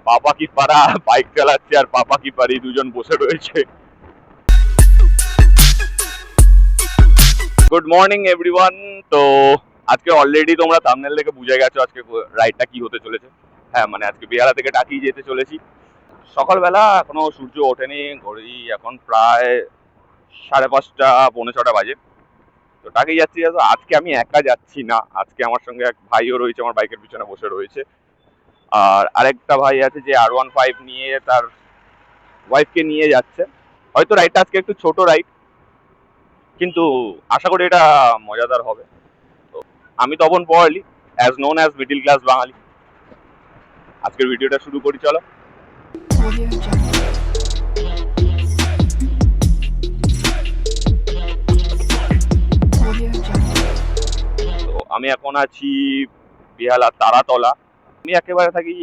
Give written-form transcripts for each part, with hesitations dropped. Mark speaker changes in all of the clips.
Speaker 1: পাপা কি পারা বাইক চালাচ্ছে আর পাপা কি পারি দুজন বসে রয়েছে। Good morning everyone. তো আজকে অলরেডি তোমরা থাম্বনেল দেখে বুঝে গেছো আজকে রাইডটা কি হতে চলেছে। হ্যাঁ মানে আজকে বেহালা থেকে টাকি যেতে চলেছি। সকালবেলা এখনো সূর্য ওঠেনি, ঘড়ি এখন প্রায় 5:30 পৌনে 6টা বাজে। তো টাকি যাচ্ছি। তো আজকে আমি একা যাচ্ছি না, আজকে আমার সঙ্গে এক ভাইও রয়েছে, আমার বাইকের পিছনে বসে রয়েছে। আর আরেকটা ভাই আছে যে R15 নিয়ে তার ওয়াইফকে নিয়ে যাচ্ছে। হয়তো রাইডটা আজকে একটু ছোট রাইড, কিন্তু আশা করি এটা মজাদার হবে। তো আমি তপন পড়ালি, as known as middle class Bangali. আজকের ভিডিওটা শুরু করি, চলো। তো আমি এখন আছি বেহালা তারাতলা। আমি একেবারে থাকি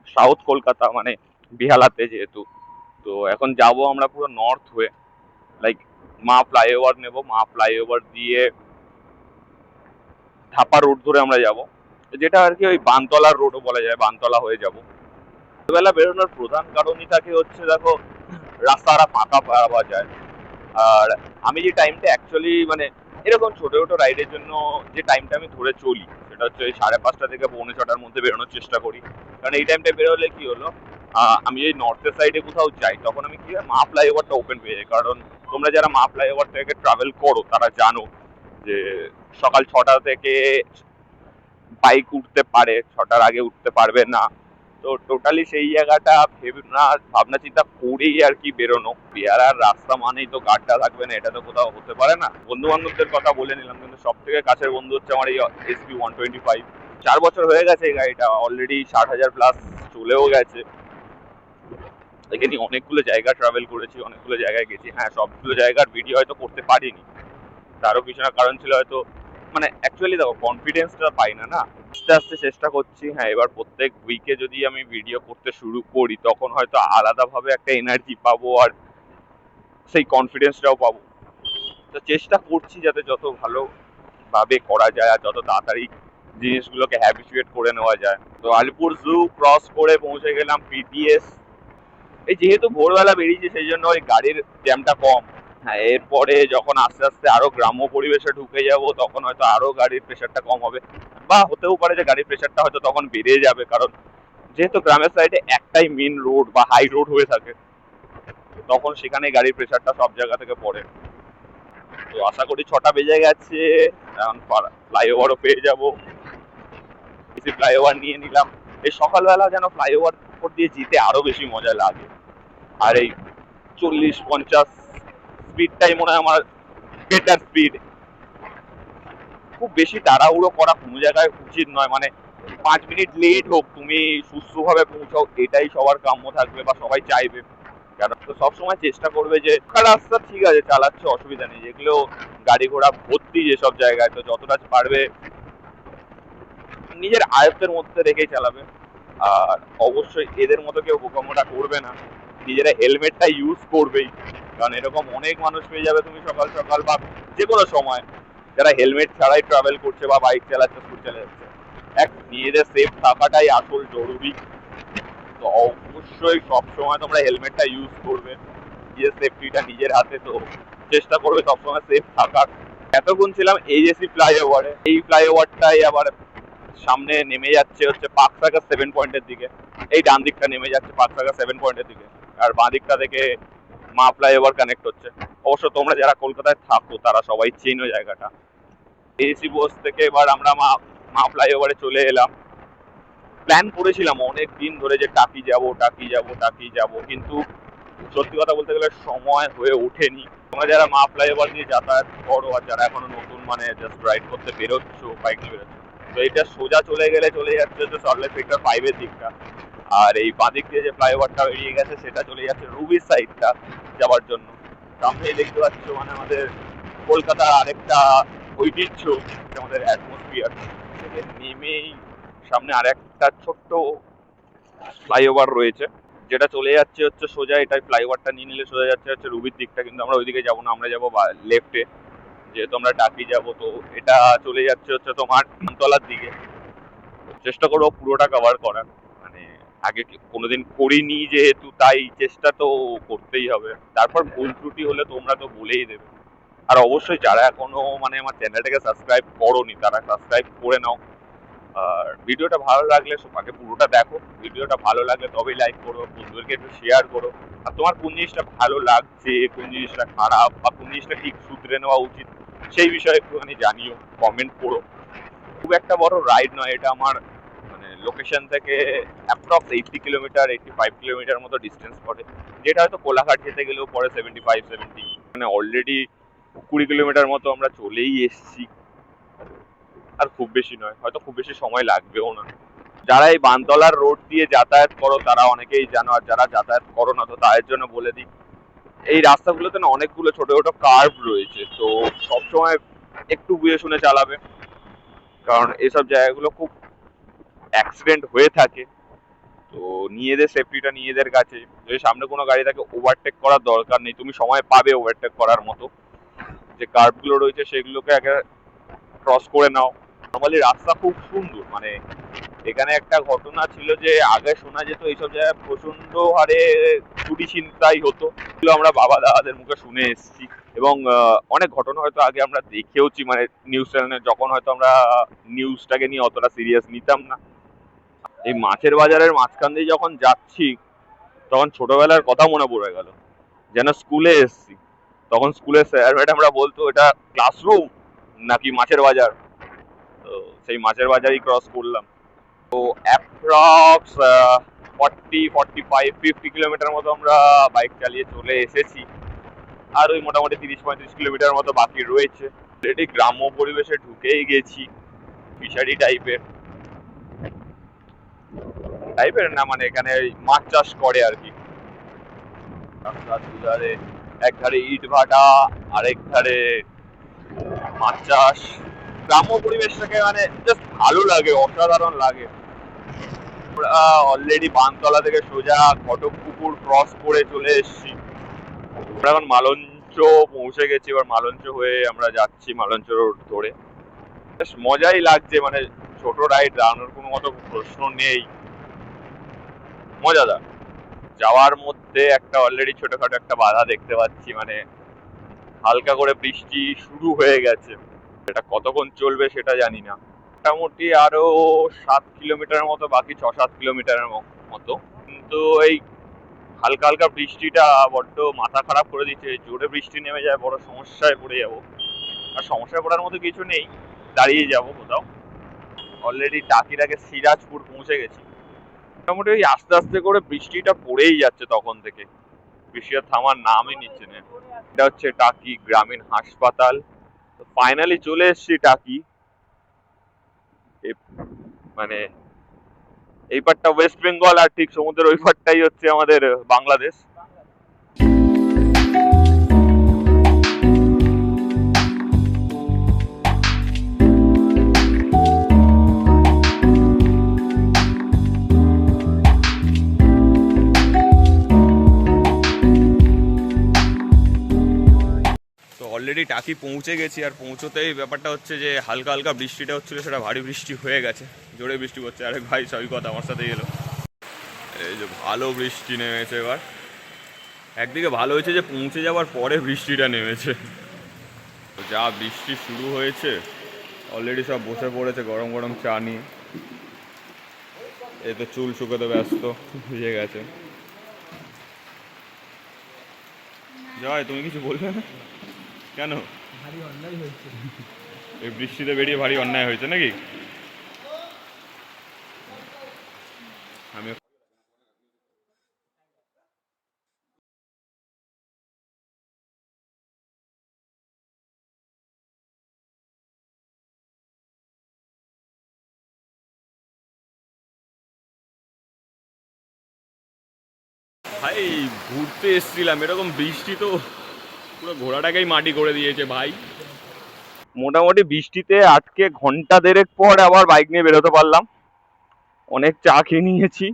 Speaker 1: সাউথ কলকাতা, মানে বেহালাতে যেহেতু। তো এখন যাব আমরা পুরো নর্থ হয়ে, লাইক মা ফ্লাইওভার নেব, মা ফ্লাইওভার দিয়ে ধাপা রোড ধরে আমরা যাব, যেটা আর কি ওই বানতলার রোডও বলা যায়, বানতলা হয়ে যাব। বেলা বেরোনোর প্রধান কারণই থাকে হচ্ছে, দেখো রাস্তাটা ফাঁকা পাওয়া যায়। আর আমি যে টাইমটা অ্যাকচুয়ালি মানে এরকম ছোট ছোট রাইডের জন্য যে টাইমটা আমি ধরে চলি, সেটা হচ্ছে ওই 5:30 থেকে পৌনে 6টার মধ্যে বেরোনোর চেষ্টা করি। কারণ এই টাইমটা বেরোলে কি হলো, আমি এই নর্থের সাইডে কোথাও যাই তখন আমি কি হয়, মা ফ্লাইওভারটা ওপেন পেয়ে যাই। কারণ তোমরা যারা মা ফ্লাইওভার থেকে ট্রাভেল করো তারা জানো যে সকাল 6টা থেকে বাইক উঠতে পারে, 6টার আগে উঠতে পারবে না। তো টোটালি সেই জায়গাটা ভেবে না, ভাবনা চিন্তা করেই আর কি বেরোনো। বেহালার রাস্তা মানেই তো গাড্ডা থাকবে না, এটা তো কোথাও হতে পারে না। বন্ধু বান্ধবদের কথা বলে নিলাম, কিন্তু সব থেকে কাছের বন্ধু হচ্ছে আমার এই SP 125। 4 বছর হয়ে গেছে এই গাড়িটা, অলরেডি 60,000 প্লাস চলেও গেছে। এখানে অনেকগুলো জায়গা ট্রাভেল করেছি, অনেকগুলো জায়গায় গেছি। হ্যাঁ, সবগুলো জায়গার ভিডিও হয়তো করতে পারিনি, তারও পিছনে কারণ ছিল হয়তো, মানে অ্যাকচুয়ালি দেখো কনফিডেন্সটা পাই না না, আস্তে আস্তে চেষ্টা করছি। হ্যাঁ, এবার প্রত্যেক উইকে যদি আমি ভিডিও করতে শুরু করি তখন হয়তো আলাদাভাবে একটা এনার্জি পাবো আর সেই কনফিডেন্সটাও পাবো। তো চেষ্টা করছি যাতে যত ভালোভাবে করা যায় আর যত তাড়াতাড়ি জিনিসগুলোকে হ্যাবিচুয়েট করে নেওয়া যায়। তো আলিপুর জু ক্রস করে পৌঁছে গেলাম PTS। এই যেহেতু ভোরবেলা বেরিয়েছি সেই জন্য ওই গাড়ির জ্যামটা কম। হ্যাঁ, এরপরে যখন আস্তে আস্তে আরো গ্রাম্য পরিবেশে ঢুকে যাব তখন হয়তো আরো গাড়ির প্রেশারটা কম হবে, বা হতেও পারে যে গাড়ির প্রেশারটা হয়তো তখন বেড়ে যাবে। কারণ যেহেতু গ্রামের সাইডে একটাই মেন রোড বা হাই রোড হয়ে থাকে, তখন সেখানে গাড়ির প্রেশারটা সব জায়গা থেকে পড়ে। তো আশা করি 6টা বেজে গেছে, এখন ফ্লাইওভারও পেয়ে যাব। বেশি ফ্লাইওভার নিয়ে নিলাম। এই সকালবেলা যেন ফ্লাইওভার উপর দিয়ে যেতে আরো বেশি মজা লাগে। আর এই 40-50 স্পিডটাই মনে হয় আমার বেটার স্পিড। খুব বেশি তাড়াহুড়ো করা কোনো জায়গায় উচিত নয়, মানে 5 মিনিট লেট হোক তুমি সুস্থভাবে পৌঁছাও, এটাই সবার কাম্য থাকবে বা সবাই চাইবে। কারণ তো সবসময় চেষ্টা করবে যে রাস্তা ঠিক আছে চালাচ্ছে, অসুবিধা নেই, যেগুলো গাড়ি ঘোড়া ভর্তি যেসব জায়গায়, তো যতটা পারবে নিজের আয়ত্তের মধ্যে রেখেই চালাবে। আর অবশ্যই এদের মতো কেউ বোকামোটা করবে না, নিজেরা হেলমেটটা ইউজ করবেই। কারণ এরকম অনেক মানুষ পেয়ে যাবে তুমি সকাল সকাল বা যে কোনো সময় যারা হেলমেট ছাড়াই ট্রাভেল করছে বা বাইক চালাচ্ছে, স্কুটি চালাচ্ছে। নিজেদের সেফ থাকাটাই আসল জরুরি। তো অবশ্যই সবসময় তোমরা হেলমেটটা ইউজ করবে, নিজের সেফটিটা নিজের হাতে। তো চেষ্টা করবে সবসময় সেফ থাকার। এতক্ষণ ছিলাম AJC ফ্লাইওভারে, এই ফ্লাইওভারটাই আবার সামনে নেমে যাচ্ছে হচ্ছে পাকসাগর 7 পয়েন্টের দিকে। এই ডান দিকটা নেমে যাচ্ছে পাকসাগর 7 পয়েন্টের দিকে, আর বাঁ দিকটা থেকে মা ফ্লাইওভার কানেক্ট হচ্ছে। অবশ্য তোমরা যারা কলকাতায় থাকো তারা সবাই চেনো জায়গাটা। AJC বোস থেকে এবার আমরা মা ফ্লাইওভারে চলে এলাম। প্ল্যান করেছিলাম অনেক দিন ধরে যে টাকি যাব টাকি যাব টাকি যাব, কিন্তু সত্যি কথা বলতে গেলে সময় হয়ে ওঠেনি। তোমরা যারা মা ফ্লাইওভার দিয়ে যাতায়াত করো আর যারা এখনো নতুন মানে জাস্ট রাইড করতে বেরোচ্ছ, বাইক নিয়ে বেরোচ্ছ, তো এটা সোজা চলে গেলে চলে যাচ্ছে হচ্ছে সল্টলেক সেক্টর 5-এর দিকটা। আর এই বাঁদিক দিয়ে যে ফ্লাইওভারটা বেরিয়ে গেছে সেটা চলে যাচ্ছে রুবির সাইডটা যাওয়ার জন্য। সামনেই দেখতে পাচ্ছ মানে আমাদের কলকাতার আরেকটা ঐতিহ্য, আমাদের অ্যাটমসফিয়ার থেকে নেমেই সামনে আরেকটা ছোট্ট ফ্লাইওভার রয়েছে, যেটা চলে যাচ্ছে হচ্ছে সোজা। এটাই ফ্লাইওভারটা নিয়ে নিলে সোজা যাচ্ছে হচ্ছে রুবির দিকটা, কিন্তু আমরা ওইদিকে যাবো না, আমরা যাবো লেফটে, যেহেতু আমরা টাকি যাবো। তো এটা চলে যাচ্ছে হচ্ছে তোমার তলার দিকে। চেষ্টা করবো পুরোটা কভার করার, মানে আগে কোনোদিন করিনি যেহেতু তাই চেষ্টা তো করতেই হবে। তারপর ভুল ত্রুটি হলে তোমরা তো বলেই দেবে। আর অবশ্যই যারা এখনো মানে আমার চ্যানেলটাকে সাবস্ক্রাইব করোনি তারা সাবস্ক্রাইব করে নাও। আর ভিডিওটা ভালো লাগলে আগে পুরোটা দেখো, ভিডিওটা ভালো লাগলে তবেই লাইক করো, বন্ধুদেরকে একটু শেয়ার করো। আর তোমার কোন জিনিসটা ভালো লাগছে, কোন জিনিসটা খারাপ, বা কোন জিনিসটা ঠিক শুধরে নেওয়া উচিত সেই বিষয়ে একটুখানি জানিও, কমেন্ট করো। খুব একটা বড় রাইড নয় এটা, আমার মানে লোকেশন থেকে অ্যাপ্রক্স 80 কিলোমিটার 85 কিলোমিটার মতো ডিস্টেন্স পড়ে, যেটা হয়তো কোলাঘাট যেতে গেলেও পরে 75-70। মানে অলরেডি 20 কিলোমিটার মতো আমরা চলেই এসছি, আর খুব বেশি নয়, হয়তো খুব বেশি সময় লাগবেও না। যারা এই বানতলার রোড দিয়ে যাতায়াত করো তারা অনেকেই জানো, আর যারা যাতায়াত করো না তো তাদের জন্য বলে দিই, এই রাস্তাগুলোতে না অনেকগুলো ছোট ছোট কার্ভ রয়েছে, তো সবসময় একটু বুঝে শুনে চালাবে, কারণ এসব জায়গাগুলো খুব অ্যাক্সিডেন্ট হয়ে থাকে। তো নিজেদের সেফটিটা নিজেদের কাছে, যদি সামনে কোনো গাড়ি থাকে ওভারটেক করার দরকার নেই, তুমি সময় পাবে ওভারটেক করার মতো। যে কার্ভগুলো রয়েছে সেগুলোকে আগে ক্রস করে নাও। নর্মালি রাস্তা খুব সুন্দর, মানে এখানে একটা ঘটনা ছিল যে আগে শোনা যেত এইসব জায়গায় প্রচন্ড হারে চুরি ছিনতাই হতো, এগুলো আমরা বাবা দাদাদের মুখে শুনে এসেছি। এবং অনেক ঘটনা হয়তো আগে আমরা দেখেওছি, মানে নিউজ চ্যানেলে, যখন হয়তো আমরা নিউজটাকে নিয়ে অতটা সিরিয়াস নিতাম না। এই মাছের বাজারের মাঝখান দিয়ে যখন যাচ্ছি তখন ছোটবেলার কথা মনে পড়ে গেল, যেন স্কুলে এসছি। তখন স্কুলের স্যার ম্যাডামরা বলতো এটা ক্লাসরুম নাকি মাছের বাজার, তো সেই মাছের বাজারই ক্রস করলাম। তো অ্যাপ্রক্স 40-45-50 কিলোমিটার মতো আমরা বাইক চালিয়ে চলে এসেছি, আর ওই মোটামুটি 30-35 কিলোমিটার মতো বাকি রয়েছে। অলরেডি গ্রাম্য পরিবেশে ঢুকেই গেছি, ফিশারি টাইপের না, মানে এখানে মাছ চাষ করে আর কি। রাস্তার দুধারে এক ধারে ইট ভাটা, আরেক ধারে মাছ চাষ। গ্রাম্য পরিবেশটাকে মানে জাস্ট ভালো লাগে, অসাধারণ লাগে। আমরা অলরেডি বানতলা থেকে সোজা ঘটকপুকুর ক্রস করে চলে এসেছি। আমরা এখন মালঞ্চ পৌঁছে গেছি, এবার মালঞ্চ হয়ে আমরা যাচ্ছি মালঞ্চ রোড ধরে। বেশ মজাই লাগছে, মানে ছোট রাইড, দাঁড়ানোর কোনো মতো প্রশ্ন নেই, মজাদার। যাওয়ার মধ্যে একটা অলরেডি ছোটখাটো একটা বাধা দেখতে পাচ্ছি, মানে হালকা করে বৃষ্টি শুরু হয়ে গেছে। এটা কতক্ষণ চলবে সেটা জানি না। মোটামুটি আরো 7 কিলোমিটার মতো বাকি, 6-7 কিলোমিটারের মতো। কিন্তু এই হালকা হালকা বৃষ্টিটা বড্ড মাথা খারাপ করে দিচ্ছে। জোরে বৃষ্টি নেমে যায় বড় সমস্যায় পড়ে যাব। আর সমস্যায় পড়ার মতো কিছু নেই, দাঁড়িয়ে যাব কোথাও। অলরেডি টাকির আগে সিরাজপুর পৌঁছে গেছি। মোটামুটি ওই আস্তে আস্তে করে বৃষ্টিটা পড়েই যাচ্ছে তখন থেকে, বৃষ্টিটা থামার নামই নিচ্ছে না। এটা হচ্ছে টাকি গ্রামীণ হাসপাতাল। ফাইনালি চলে এসেছি টাকি। মানে এই পারটা ওয়েস্ট বেঙ্গল, আর ঠিক সমুদ্রের ওই পারটাই হচ্ছে আমাদের বাংলাদেশ। অলরেডি টাকি পৌঁছে গেছি, আর পৌঁছতেই ব্যাপারটা হচ্ছে যে হালকা হালকা বৃষ্টিটা হচ্ছিল সেটা ভারী বৃষ্টি হয়ে গেছে, জোরে বৃষ্টি হচ্ছে। আরেক ভাই সবই কথা আমার সাথে এলো, এই যে ভালো বৃষ্টি নেমেছে এবার। একদিকে ভালো হয়েছে যে পৌঁছে যাওয়ার পরে বৃষ্টিটা নেমেছে, যা বৃষ্টি শুরু হয়েছে। অলরেডি সব বসে পড়েছে গরম গরম চা নিয়ে। এই তো চুল শুকোতে ব্যস্ত, ভিজে গেছে। জয়, তুমি কিছু বলবে না কেন?
Speaker 2: ভারী অন্যায় হয়েছে,
Speaker 1: এই বৃষ্টিতে বেরিয়ে ভারী অন্যায় হয়েছে নাকি? আমি ভাই ঘুরতে এসেছিলাম, এরকম বৃষ্টি তো পুরো ঘোড়াটাকেই মাটি করে দিয়েছে ভাই। মোটামুটি বৃষ্টিতে আজকে ঘন্টা দেড়েক পর আবার বাইক নিয়ে বেরোতে পারলাম। অনেক চা খেয়ে নিয়েছি,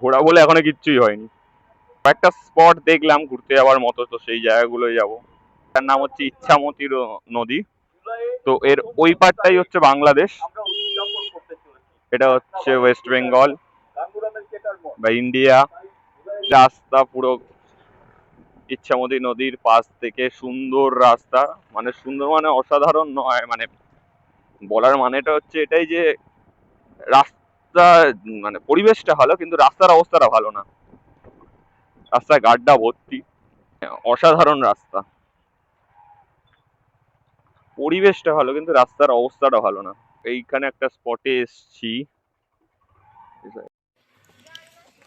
Speaker 1: ঘোরা বলে এখনো কিচ্ছুই হয়নি। একটা স্পট দেখলাম ঘুরতে যাওয়ার মতো, তো সেই জায়গাগুলোই যাব। তার নাম হচ্ছে ইচ্ছামতি নদী। তো এর ওই পারটাই হচ্ছে বাংলাদেশ, এটা হচ্ছে ওয়েস্ট বেঙ্গল। বা ইন্ডিয়া। রাস্তা পুরো ইচ্ছামতি নদীর পাশ থেকে সুন্দর রাস্তা, মানে সুন্দর মানে অসাধারণ নয়, মানে বলার মানেটা হচ্ছে এটাই যে রাস্তা মানে পরিবেশটা ভালো কিন্তু রাস্তার অবস্থাটা ভালো না। রাস্তায় গাড্ডা ভর্তি, অসাধারণ রাস্তা, পরিবেশটা ভালো কিন্তু রাস্তার অবস্থাটা ভালো না। এইখানে একটা স্পটে এসছি,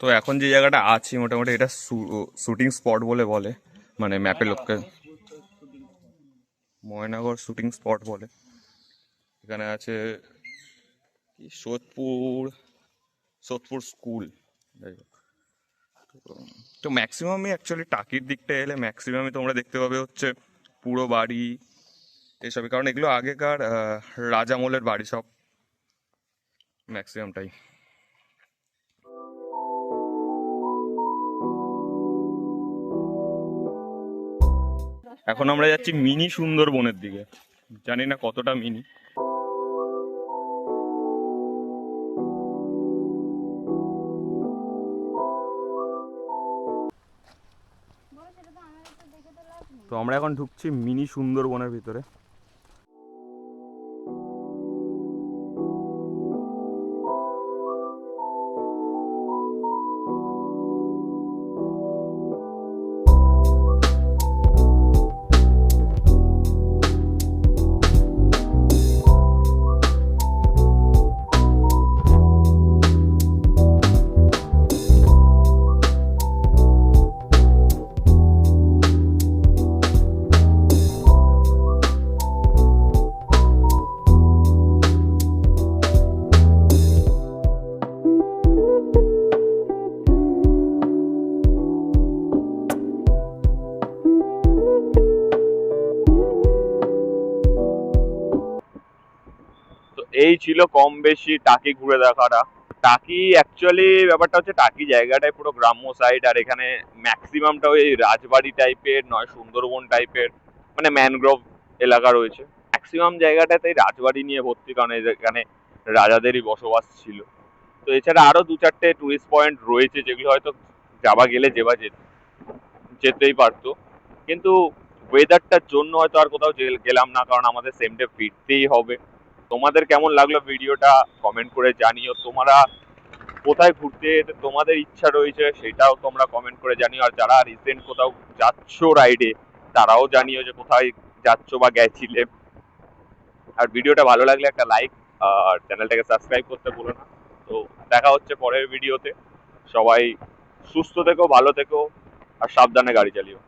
Speaker 1: তো এখন যে জায়গাটা আছি মোটামুটি এটা শুটিং স্পট বলে, মানে ম্যাপে লোককে ময়নাগর শুটিং স্পট বলে। এখানে আছে কি সোদপুর স্কুল। যাই হোক, তো ম্যাক্সিমামই অ্যাকচুয়ালি টাকির দিকটা এলে ম্যাক্সিমামই তোমরা দেখতে পাবে হচ্ছে পুরো বাড়ি এসবই, কারণ এগুলো আগেকার রাজামলের বাড়ি সব ম্যাক্সিমামটাই। এখন আমরা যাচ্ছি মিনি সুন্দরবনের দিকে, জানি না কতটা মিনি। তো আমরা এখন ঢুকছি মিনি সুন্দরবনের ভিতরে। তো এই ছিল কম বেশি টাকি ঘুরে দেখাটা। টাকি অ্যাকচুয়ালি ব্যাপারটা হচ্ছে টাকি জায়গাটাই পুরো গ্রাম্য সাইড, আর এখানে ম্যাক্সিমামটা ওই রাজবাড়ি টাইপের নয় সুন্দরবন টাইপের, মানে ম্যানগ্রোভ এলাকা রয়েছে। ম্যাক্সিমাম জায়গাটাতেই রাজবাড়ি নিয়ে ভর্তি, কারণ এখানে রাজাদেরই বসবাস ছিল। তো এছাড়া আরো দু চারটে টুরিস্ট পয়েন্ট রয়েছে যেগুলো হয়তো যাবা গেলে যেতেই পারতো, কিন্তু ওয়েদারটার জন্য হয়তো আর কোথাও গেলাম না, কারণ আমাদের সেম ডে ফিরতেই হবে। তোমাদের কেমন লাগলো ভিডিওটা কমেন্ট করে জানিও। তোমরা কোথায় ঘুরতে যেতে তোমাদের ইচ্ছা রয়েছে সেটাও তোমরা কমেন্ট করে জানিও। আর যারা রিসেন্ট কোথাও যাচ্ছ রাইডে তারাও জানিও যে কোথায় যাচ্ছ বা গেছিলে। আর ভিডিওটা ভালো লাগলে একটা লাইক আর চ্যানেলটাকে সাবস্ক্রাইব করতে ভুলো না। তো দেখা হচ্ছে পরের ভিডিওতে। সবাই সুস্থ থেকো, ভালো থেকো আর সাবধানে গাড়ি চালিও।